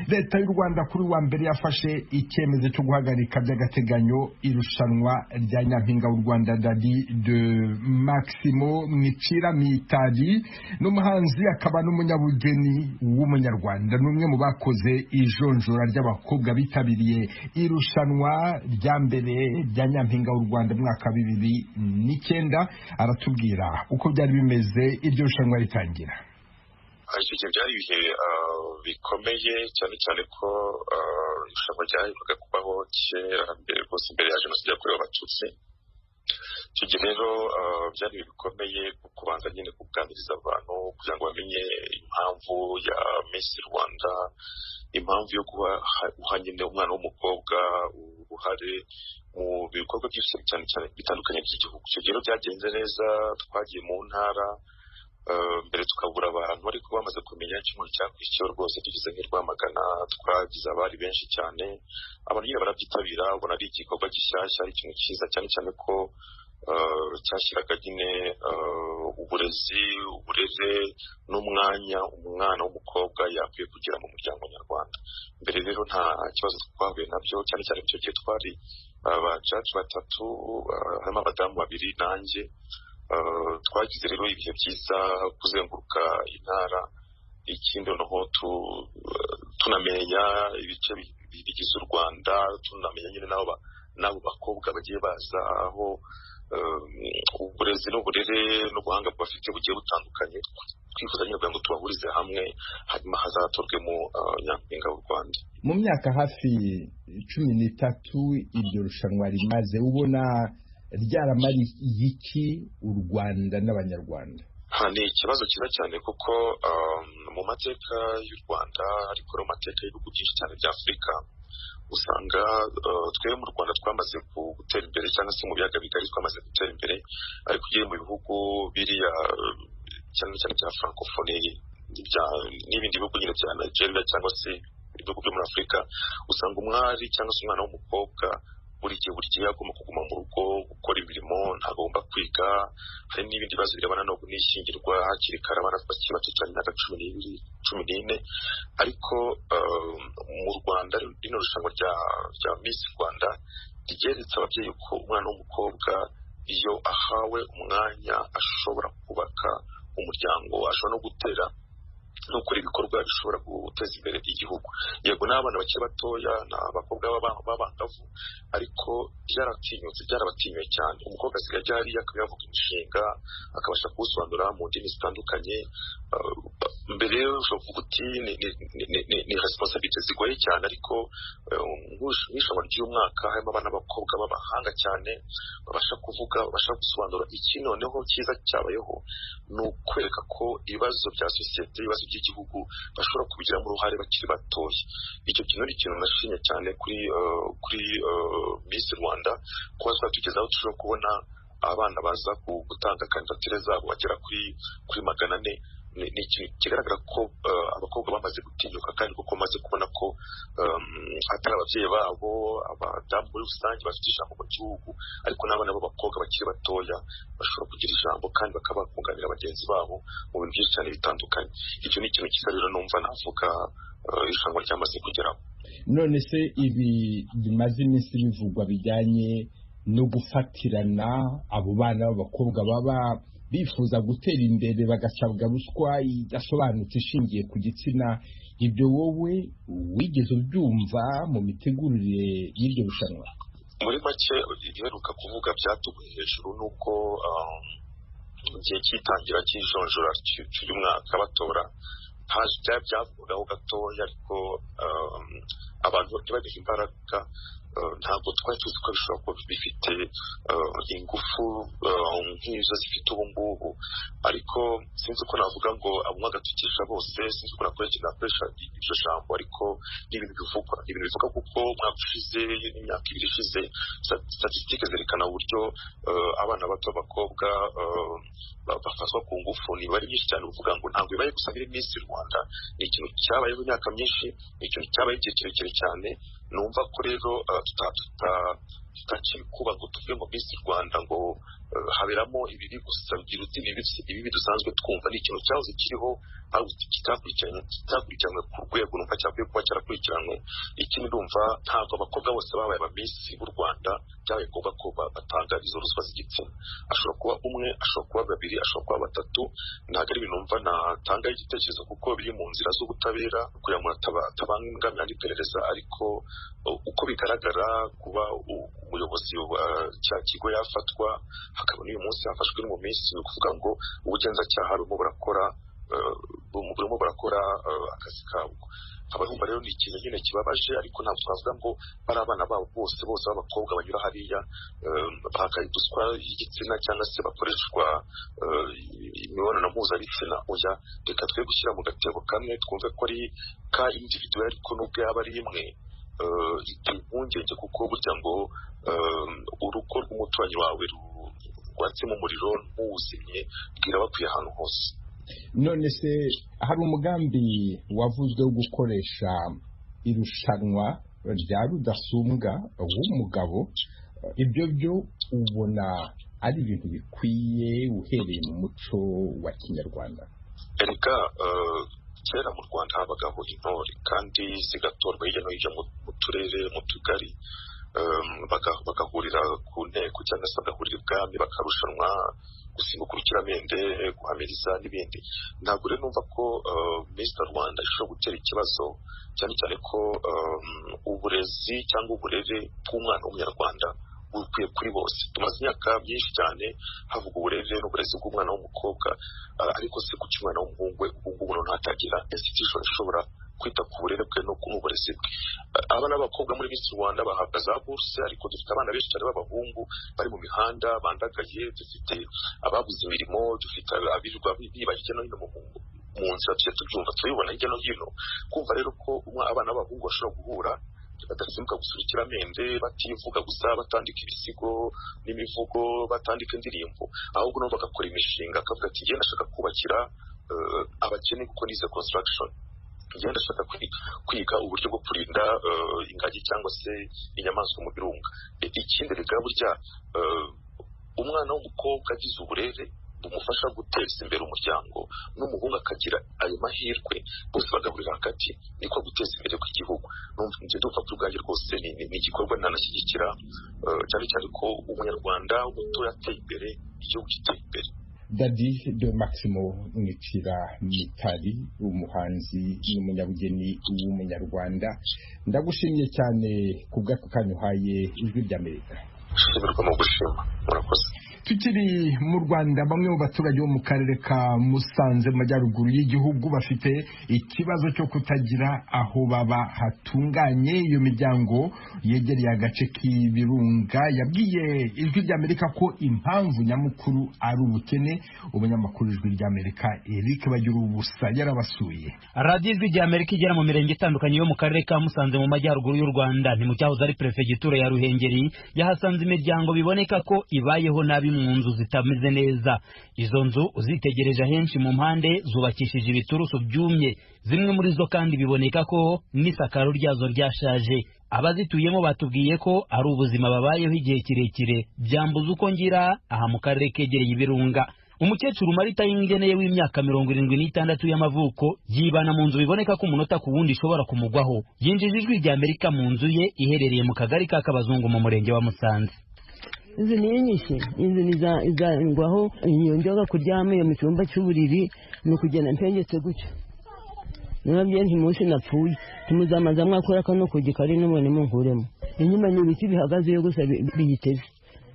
leta y'u Rwanda kuri wa mbere yafashe icyemezo cyo guhagarika by'agateganyo irushanwa rya Nyampinga w'u Rwanda Dadi de Maximo Mwicira Mitali n'umuhanzi akaba n'umunyabugeni w'umunyarwanda n'umwe mu bakoze ijonjora ry'abakobwa bitabiriye irushanwa rya mbere rya Nyampinga w'u Rwanda mu mwaka 2009 aratubwira uko byari bimeze iryo rushanwa ritangira. Icyo gihe byari ibihe bikomeye cyane ko irushanwa ryaherukaga kubaho kera mbere rwose imbere ya jenoside yakorewe abatutsi. Icyo gihe rero byari bikomeye kubanza nyine kuganiriza abantu kugira ngo bamenye impamvu ya Miss Rwanda, impamvu yo guha nyine umwana w'umukobwa uruhare mu bikorwa byinshi cyane bitandukanye by'igihugu. Icyo gihe byagenze neza, twagiye mu ntara mbere tukabura abantu ariko bamaze kumenya ikintu cyakurikiyeho rwose tugize nk'Rwamagana, twagize abari benshi cyane, abantu nyine barabyitabira, ubona ari igikorwa gishyashya, ari ikintu cyiza cyane ko cyashyiraga nyine uburere n'umwanya umwana w'umukobwa yakwiye kugira mu muryango nyarwanda. Mbere rero nta kibazo twahuye nabyo, cyane icyo gihe twari abajaji batatu, harimo abadamu babiri nanjye. Twagize rero ibihe byiza kuzenguruka intara, ikindi noneho tunamenya ibice bigize u Rwanda, tunamenya nyine n'abo bakobwa bagiye baza aho uburezi n'uburere n'ubuhanga bafite bugiye butandukanye, twifuza nyine kugira ngo tubahurize hamwe hanyuma hazatorwemo Nyampinga w'u Rwanda. Mu myaka hafi 13 iryo rushanwa rimaze, ubona ryaramariye iki u Rwanda n'abanyarwanda? Ni ikibazo cyiza cyane kuko mu mateka y'u Rwanda ariko no mateka y'ibihugu byinshi cyane bya Afurika usanga twebwe mu Rwanda twamaze gutera imbere, cyangwa se mu biyaga bigari twamaze gutera imbere, ariko ugiye mu bihugu biriya cyane bya francophonie n'ibindi bihugu nyine bya Nigeria cyangwa se ibihugu byo muri Afurika, usanga umwari cyangwa se umwana w'umukobwa buri gihe agomba kuguma mu rugo gukora imirimo, ntagomba kwiga. Hari n'ibindi bibazo birebana no kunishyingirwa hakiri kare, abana bakiri bato cyane imyaka 12-14. Ariko mu Rwanda rino rushanwa rya Miss Rwanda ryeretse ababyeyi ko umwana w'umukobwa iyo ahawe umwanya ashobora kubaka umuryango, ashobora no gutera no gukora ibikorwa bishobora guteza imbere igihugu. Yego n'abana bakiri batoya n'abakobwa b'abangavu, ariko byarabatinyuye cyane. Umukobwa asigaye ajya akaba yavuga imishinga, akabasha kuwusobanura mu ndimi zitandukanye. Mbere ushobora kuvuga uti ni responsibility zigoye cyane, ariko nk'irushanwa ry'umwaka harimo abana b'abakobwa b'abahanga cyane, babasha kuvuga, babasha gusobanura. Iki noneho cyiza cyabayeho ni ukwereka ko ibibazo bya sosiyete, ibibazo by'igihugu bashobora kubigiramo uruhare bakiri batoya. Icyo kintu ni ikintu nashimye cyane kuri Miss Rwanda, kuba twatugezaho dushobora kubona abana baza gutanga kandidatire zabo bagera kuri 400. Ni ikintu kigaragara ko abakobwa bamaze gutinyuka, kandi kuko bamaze kubona ko atari ababyeyi babo, abadamu muri rusange bafite ijambo mu gihugu, ariko n'abana b'abakobwa bakiri batoya bashobora kugira ijambo kandi bakaba bakunganira bagenzi babo mu bintu byinshi cyane bitandukanye. Icyo ni ikintu cyiza rero numva navuga irushanwa ryamaze kugeraho. None se ibi bimaze iminsi bivugwa bijyanye no gufatirana abo bana b'abakobwa baba bifuza gutera imbere bagasabwa ruswa idasobanutse ishingiye ku gitsina, ibyo wowe wigeze ubyumva mu mitegurire y'iryo rushanwa? Muri make iheruka kuvuga byatuguye hejuru nuko igihe cy'itangira cy'ijonjora cy'umwaka batora byavugagaho gatoya, ariko abantu ntibabihe imbaraga. Ntabwo twari tuzi ko bishobora kuba bifite ingufu nk'izo zifite ubu ngubu, ariko sinzi ko navuga ngo abumwagatukisha bose, sinzi ko nakoresha iryo jambo, ariko ni ibintu bivuga kuko umwaka ushize n'imyaka 2 ishize statistique zerekana uburyo abana bato b'abakobwa bafatwa ku ngufu. Ni bari byinshi cyane uvuga ngo ntabwo bibaye gusa muri Miss Rwanda, ni ikintu cyabayeho imyaka myinshi, ni ikintu cyabaye igihe kirekire cyane. Numva ko rero tutakiri kuba ngo tuvuge ngo Miss Rwanda ngo haberamo ibibi gusa, bigira uti ibibi dusanzwe twumva. Ni ikintu cyahoze kiriho, ariko kitakurikiranwe ku rwego numva cyakwiye kuba cyarakurikirana bakurikiranwe. Ikindi ndumva ntabwo abakobwa bose babaye abamisi b'u Rwanda byabaye ngombwa ko batanga izo ruswa z'igitsina. Ashobora kuba umwe, ashobora kuba babiri, ashobora kuba batatu. Ntabwo ari ibintu numva natanga igitekerezo kuko biri mu nzira z'ubutabera kugira ngo atabangamira n'iperereza, ariko uko bigaragara kuba umuyobozi wa cya kigo yafatwa hakaba n'uyu munsi hafashwe mu minsi, ni ukuvuga ngo ubugenzacyaha burimo burakora akazi kabwo. Abahumba rero ni ikintu nyine kibabaje, ariko ntabwo twavuga ngo bari abana babo bose b'abakobwa banyura hariya bakayiduswa igitsina cyangwa se bakoreshwa imibonano mpuzabitsina. Oya, reka twe gushyira mu gatebo kamwe twumve ko ari ka individual, ariko nubwo yaba ari imwe iteye impungenge, kuko burya ngo urugo rw'umuturanyi wawe rwatsemo umuriro ntuwuzimye bwira bakwiye ahantu hose. None se hari umugambi wavuzwe wo gukoresha irushanwa rya rudasumbwa w'umugabo, ibyo byo ubona ari ibintu bikwiye uhereye mu muco wa Kinyarwanda? Erega kera mu Rwanda habagaho intore kandi zigatorwa hirya no hino mu turere, mu tugari, bagahurira ku nteko cyangwa se bagahurira ibwami bakarushanwa gusimbuka urukiramende, guhamiriza n'ibindi. Ntabwo rero numva ko Mr. Rwanda ishobora gutera ikibazo, cyane cyane ko uburezi cyangwa uburere bw'umwana w'umunyarwanda bukwiye kuri bose. Tumaze imyaka myinshi cyane havuga uburere n'uburezi bw'umwana w'umukobwa, ariko se kuki umwana w'umuhungu ubu ngubu ntatagira institution ishobora kwita ku burere bwe no ku burezi bwe? Abana b'abakobwa muri Miss Rwanda bahabwa za bourse, ariko dufite abana benshi cyane b'abahungu bari mu mihanda bandagaye, dufite ababuze imirimo, dufite abirirwa biba hirya no hino mu nzira, tubyumva turabibona hirya no hino. Kumva rero ko abana b'abahungu bashobora guhura badasimbuka gusura ikiramende, bativuga gusa, batandika ibisigo n'imivugo, batandika indirimbo, ahubwo nabo bagakora imishinga, akavuga ati ngenda ndashaka kubakira abakene kuko nize construction, ngenda ndashaka kwiga uburyo bwo kurinda ingagi cyangwa se inyamaswa mu birunga. Ikindi rega burya umwana w'umukobwa agize uburere bumufasha guteza imbere umuryango, n'umuhungu akagira ayo mahirwe, bose bagahurira hagati, niko guteza imbere kw'igihugu. Ndumva ko ubwanjye rwose ni igikorwa nanashyigikira, cyane cyane ko umunyarwanda muto yateye imbere, igihugu giteye imbere. Dadi de Maximo Mwitira-Mitari, umuhanzi n'umunyabugeni w'umunyarwanda, ndagushimiye cyane ku bw'ako kanya uhaye Ijwi ry'Amerika. Shimirwa mu gushima, murakoze. Tukiri mu Rwanda, bamwe mu baturage bo mu karere ka Musanze mu majyaruguru y'igihugu bafite ikibazo cyo kutagira aho baba hatunganye. Iyo miryango yegereye agace k'ibirunga yabwiye Ijwi ry'Amerika ko impamvu nyamukuru ari ubukene. Umunyamakuru Ijwi ry'Amerika Eric Bagiruwubusa yarabasuye. Radio Ijwi ry'Amerika igera mu mirenge itandukanye yo mu karere ka Musanze mu majyaruguru y'u Rwanda, ni mu cyahoze ari prefegitura ya Ruhengeri, yahasanze imiryango biboneka ko ibayeho nabi mu nzu zitameze neza. Izo nzu uzitegereje ahenshi mu mpande zubakishije ibiturusu byumye, zimwe muri zo kandi biboneka ko n'isakaro ryazo ryashaje. Abazituyemo batubwiye ko ari ubuzima babayeho igihe kirekire, byambuza uko ngira aha mu karere kegereye ibirunga. Umukecuru Marita Y'ingeneye w'imyaka 76 y'amavuko yibana mu nzu biboneka ko umunota ku wundi ishobora kumugwaho. Yinjije Ijwi ry'Amerika mu nzu ye iherereye mu kagari ka Kabazungu mu murenge wa Musanze. Inzu ni nyinshi, inzu izangwaho nyonjoga kuryama mu cyumba cy'uburiri, no kugenda ntengetse gutyo. Nabyo ntimushi napfuye, timuzamaza mwakora kano kugikari none munkuremo. Inyuma ni ibiti bihagaze yo gusa biyiteze.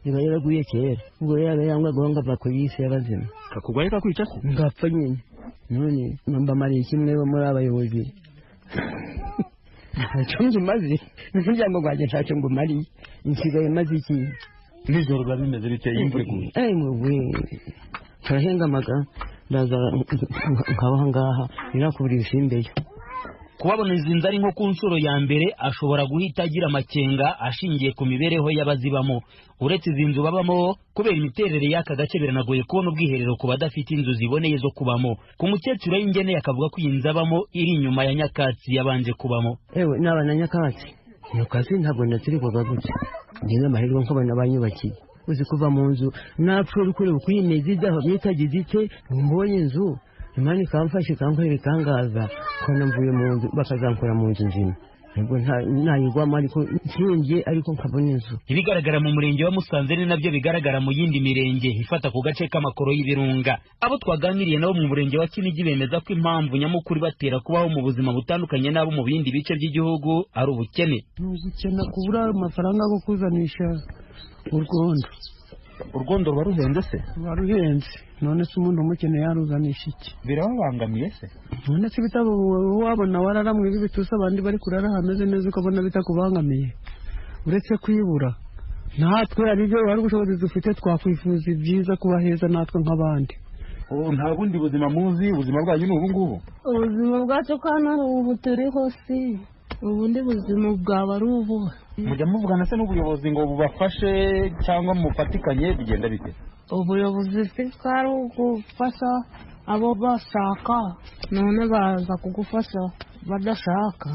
Niba yaraguye kera, ubwo yaba yangwa gonga bakuyise y'abazima. Kakugwaye kakwica se? Ngapfa nyine. None mba mari kimwe muri abayobozi. Ntacyo mazi, n'umuryango gwaje ntacyo ngo mari. Nsigaye mazi iki? Nijoro biba bimeze biteye imvura iguye. Muwe turahengamaga ndaza nkabaho ngaha nirakuburisha imbeyo. Kubabona izinzi ari nko ku nshuro ya mbere ashobora guhita agira amakenga ashingiye ku mibereho y'abazibamo. Uretse izinzu babamo, kubera imiterere y'aka gace biranagoye kubona ubwiherero ku badafite inzu ziboneye zo kubamo. Ku mukecuru Y'ingeneye akavuga ko iyi nzu abamo iri inyuma ya nyakatsi yabanje kubamo. N'abana nyakatsi nyakatsi ntabwo natiri kuva gutya. Ndiye amahirwe nko bana banyubakiye. Uzi kuva mu nzu napfura kureba kwimeze idaho mwitagize ite mbonye inzu. Imana ikamfasha ikankorera ikangaza ko namvuye mu nzu bakazankora mu nzu nzima. ubwo ntayigwamo ariko nsingiye ariko nkabona inzu. Ibigaragara mu murenge wa Musanze ni nabyo bigaragara mu yindi mirenge ifata ku gace k'amakoro y'ibirunga. Abo twaganiriye nabo mu murenge wa Kinigi bemeza ko impamvu nyamukuru batera kubaho mu buzima butandukanye n'abo mu bindi bice by'igihugu ari ubukene. Ubukene kubura amafaranga yo kuzanisha urwondo. Urwondo ruba ruhenze se? Ruba ruhenze, none se umuntu umukene yaruzanisha iki? Birababangamiye se? None se bitabo wabona wararamwe ibitusa abandi bari kurara hameze neza ukabona bitakubangamiye uretse kwibura. Natwe aribyo hari ubushobozi dufite twakwifuza ibyiza kuba heza natwe nk'abandi. Nta bundi buzima muzi, ubuzima bwanyu ni ubu ngubu? Ubuzima bwacu kana ubu turiho si ubundi buzima bwaba ari ubu. Mujya muvugana se n'ubuyobozi ngo bubafashe cyangwa mufatikanye bigenda bite? Ubuyobozi bwari ugufasha abo bashaka none baza kugufasha badashaka.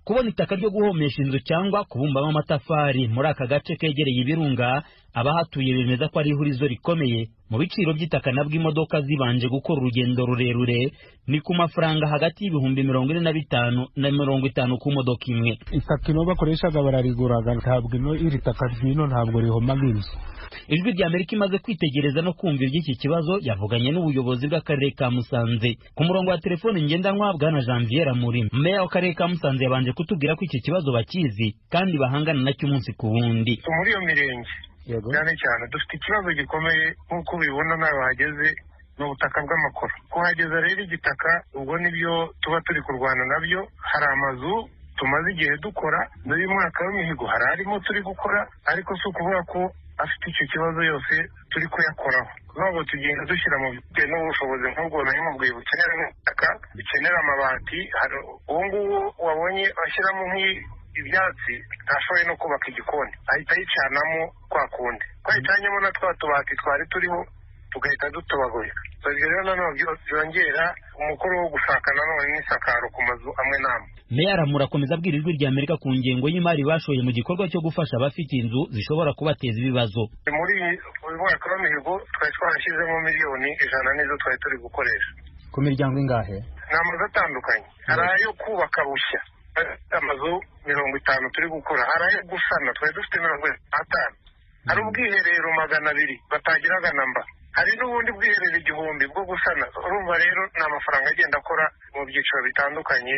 Kubona itaka ryo guhomesha inzu cyangwa kubumbamo amatafari muri aka gace kegereye ibirunga, abahatuye bemeza ko ari ihurizo rikomeye. Mu biciro by'itaka nabwo imodoka zibanje gukora urugendo rurerure ni ku mafaranga hagati y'ibihumbi 45 na 50 ku modoka imwe. Itaka ino bakoreshaga barariguraga, ntabwo iri taka ryino ntabwo rihomaga inzu. Ijwi rya Amerika imaze kwitegereza no kumva iby'iki kibazo yavuganye n'ubuyobozi bw'akarere ka Musanze. Ku murongo wa telefone ngendanwa bwana Janvier Muri, meya w'akarere ka Musanze, yabanje kutubwira ko iki kibazo bakizi kandi bahangana nacyo umunsi ku wundi. Muri iyo mirenge cyane cyane dufite ikibazo gikomeye nk'uko ubibona nawe wahageze n'ubutaka bw'amakoro. Kuhageza rero igitaka ubwo nibyo tuba turi kurwana nabyo. Hari amazu tumaze igihe dukora n'uyu mwaka w'imihigo hari arimo turi gukora, ariko si ukuvuga ko afite icyo kibazo yose turi kuyakoraho. Ntabwo tugenda dushyira mu bitewe n'ubushobozi nk'ubwo nari mubwiye bukenera ubutaka, bukenera amabati. Hari uwo nguwo wabonye ashyiramo ibyatsi ntashoboye no kubaka igikoni, ahita yicanamo kwa kundi twahitanyemo na twa tubati twari turiho tugahita dutobagurika. Ibyo rero nanone byongera umukoro wo gushaka nanone n'isakaro ku mazu amwe n'amwe. Meya Ramura akomeza abwira Ijwi rya Amerika ku ngengo y'imari bashoye mu gikorwa cyo gufasha abafite inzu zishobora kubateza ibibazo. Muri uyu mwaka w'imihigo twari twarashyizemo miliyoni 100 nizo twari turi gukoresha. Ku miryango ingahe? Ni amazu atandukanye, hari ayo kubaka bushya amazu 50 turi gukora, hari ayo gusana twari dufite 50, hari ubwiherero 200 batagiraga namba, hari n'ubundi bwiherero 1000 bwo gusana. Urumva rero ni amafaranga agenda akora mu byiciro bitandukanye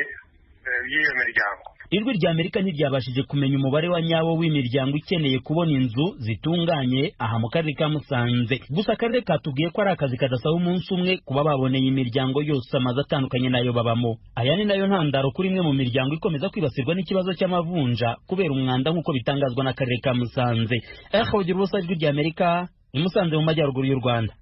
by'iyo miryango. Ijwi rya Amerika ntiryabashije kumenya umubare wa nyawo w'imiryango ikeneye kubona inzu zitunganye aha mu karere ka Musanze. Gusa akarere katubwiye ko ari akazi kadasaba umunsi umwe kuba baboneye imiryango yose amazu atandukanye nayo babamo. Aya ni nayo ntandaro kuri imwe mu miryango ikomeza kwibasirwa n'ikibazo cy'amavunja kubera umwanda nk'uko bitangazwa n'akarere ka Musanze. Ijwi rya Amerika i Musanze mu majyaruguru y'u Rwanda.